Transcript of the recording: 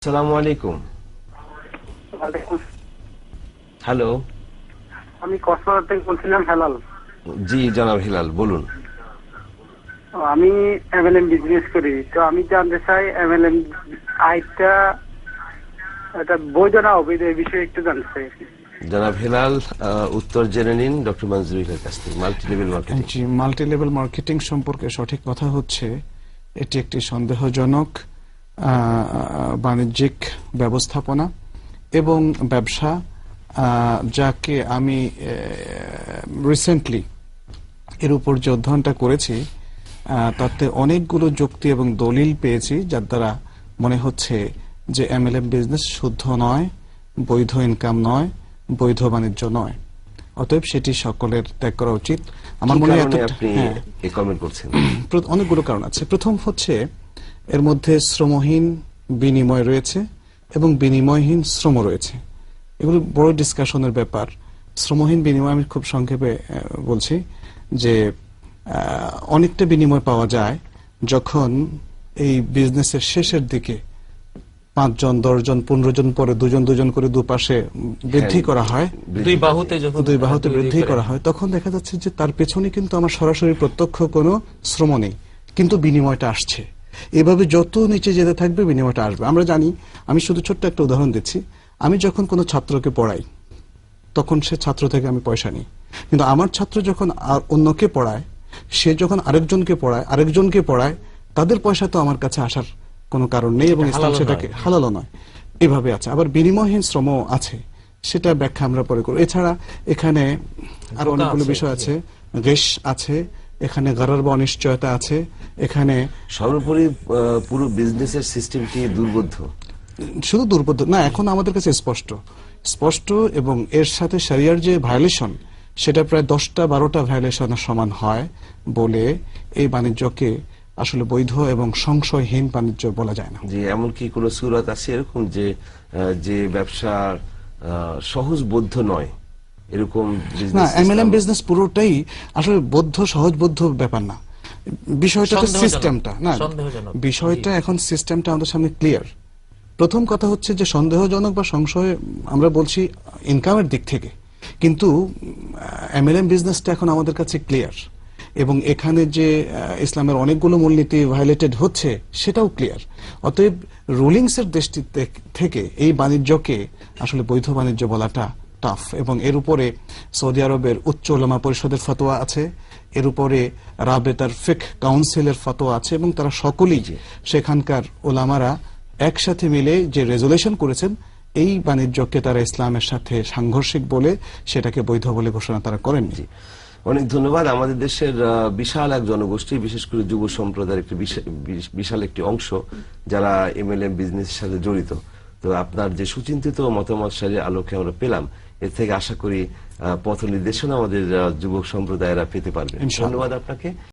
আসসালামু আলাইকুম। হ্যালো। আমি কক্সবাজার থেকে বলছিলাম হেলাল। জি জনাব হিলাল, বলুন। আমি এমএলএম বিজনেস করি, তো আমি জানতে চাই এমএলএম আইটা এটা বৈধ না অবৈধ এই বিষয়ে একটু জানতে চাই। জনাব হিলাল, উত্তর জেনে নিন ডক্টর মনজুরুলের কাছ থেকে। Multi level marketing. জি, মাল্টি লেভেল মার্কেটিং সম্পর্কে সঠিক কথা হচ্ছে এটি একটি সন্দেহজনক বাণিজ্যিক ব্যবস্থাপনা এবং ব্যবসা, যাকে আমি রিসেন্টলি এর উপর যে অধ্যয়নটা করেছি তাতে অনেকগুলো যুক্তি এবং দলিল পেয়েছি, যার দ্বারা মনে হচ্ছে যে এমএলএম বিজনেস শুদ্ধ নয়, বৈধ ইনকাম নয়, বৈধ বাণিজ্য নয়। অতএব সেটি সকলের ত্যাগ করা উচিত। আমার মনে হয় আপনি এই কমেন্ট করছেন। অনেকগুলো কারণ আছে। প্রথম হচ্ছে এর মধ্যে শ্রমহীন বিনিময় রয়েছে এবং বিনিময়হীন শ্রম রয়েছে। এগুলো বড় ডিসকাশনের ব্যাপার। শ্রমহীন বিনিময় আমি খুব সংক্ষেপে বলছি যে অনেকটা বিনিময় পাওয়া যায় যখন এই বিজনেসের শেষের দিকে 5 জন 10 জন 15 জন পরে দুজন করে দুপাশে বৃদ্ধি করা হয়, দুই বাহুতে বৃদ্ধি করা হয়, তখন দেখা যাচ্ছে যে তার পেছনে কিন্তু আমার সরাসরি প্রত্যক্ষ কোনো শ্রম নেই, কিন্তু বিনিময়টা আসছে। এভাবে যত নিচে যেতে থাকবে বিনিময়টা আসবে। আমরা জানি, আমি শুধু ছোট্ট একটা উদাহরণ দিচ্ছি, আমি যখন কোনো ছাত্রকে পড়াই তখন সে ছাত্র থেকে আমি পয়সা নিই, কিন্তু আমার ছাত্র যখন অন্যকে পড়ায়, সে যখন আরেকজনকে পড়ায়, তাদের পয়সা তো আমার কাছে আসার কোনো কারণ নেই এবং ইসলাম সেটাকে হালালও নয়। এভাবে আছে। আবার বিনিময়হীন শ্রম আছে, সেটা ব্যাখ্যা আমরা পরে করব। এছাড়া এখানে আরো অনেকগুলো বিষয় আছে, গেশ আছে, এখানে গরার বা অনিশ্চয়তা আছে, এখানে সর্বোপরি পুরো বিজনেসের সিস্টেমটি দুর্বোধ্য। শুধু দুর্বোধ্য না, এখন আমাদের কাছে স্পষ্ট এবং এর সাথে শরিয়ার যে ভায়োলেশন, সেটা প্রায় 10টা 12টা ভায়োলেশনের সমান হয় বলে এই বাণিজ্যকে আসলে বৈধ এবং সংশয়হীন বাণিজ্য বলা যায় না। যে এমন কি কোন সুরাত আছে এরকম যে ব্যবসা সহজবোধ্য নয়, এরকম না, এমএলএম বিজনেস পুরোটাই আসলে বৌদ্ধ সহজবোধ্য ব্যাপার না। বিষয়টা সিস্টেমটা না, বিষয়টা এখন সিস্টেমটা আমাদের সামনে ক্লিয়ার। প্রথম কথা হচ্ছে যে সন্দেহজনক বা সংশয় আমরা বলছি ইনকামের দিক থেকে, কিন্তু এমএলএম বিজনেসটা এখন আমাদের কাছে ক্লিয়ার এবং এখানে যে ইসলামের অনেকগুলো মূলনীতি ভায়োলেটেড হচ্ছে সেটাও ক্লিয়ার। অতএব রুলিংস এর দৃষ্টি থেকে এই বাণিজ্যকে আসলে বৈধ বাণিজ্য বলাটা টাফ। এবং এর উপরে সৌদি আরবের উচ্চ উলামা পরিষদের ফতোয়া আছে, এর উপরে রাবেতার ফিকহ কাউন্সিলের ফতোয়া আছে, এবং তারা সকলেই সেখানকার ওলামারা একসাথে মিলে যে রেজুলেশন করেছেন, এই বাণিজ্যকে তারা ইসলামের সাথে সাংঘর্ষিক বলে সেটাকে বৈধ বলে ঘোষণা তারা করেননি। অনেক ধন্যবাদ। আমাদের দেশের বিশাল এক জনগোষ্ঠী, বিশেষ করে যুব সম্প্রদায়ের একটি বিশাল একটি অংশ যারা এমএলএম বিজনেসের সাথে জড়িত। তো আপনার যে সুচিন্তিত মতামত সারির আলোকে আমরা পেলাম, এর থেকে আশা করি পথ নির্দেশনা আমাদের যুবক সম্প্রদায়েরা পেতে পারবে। ধন্যবাদ আপনাকে।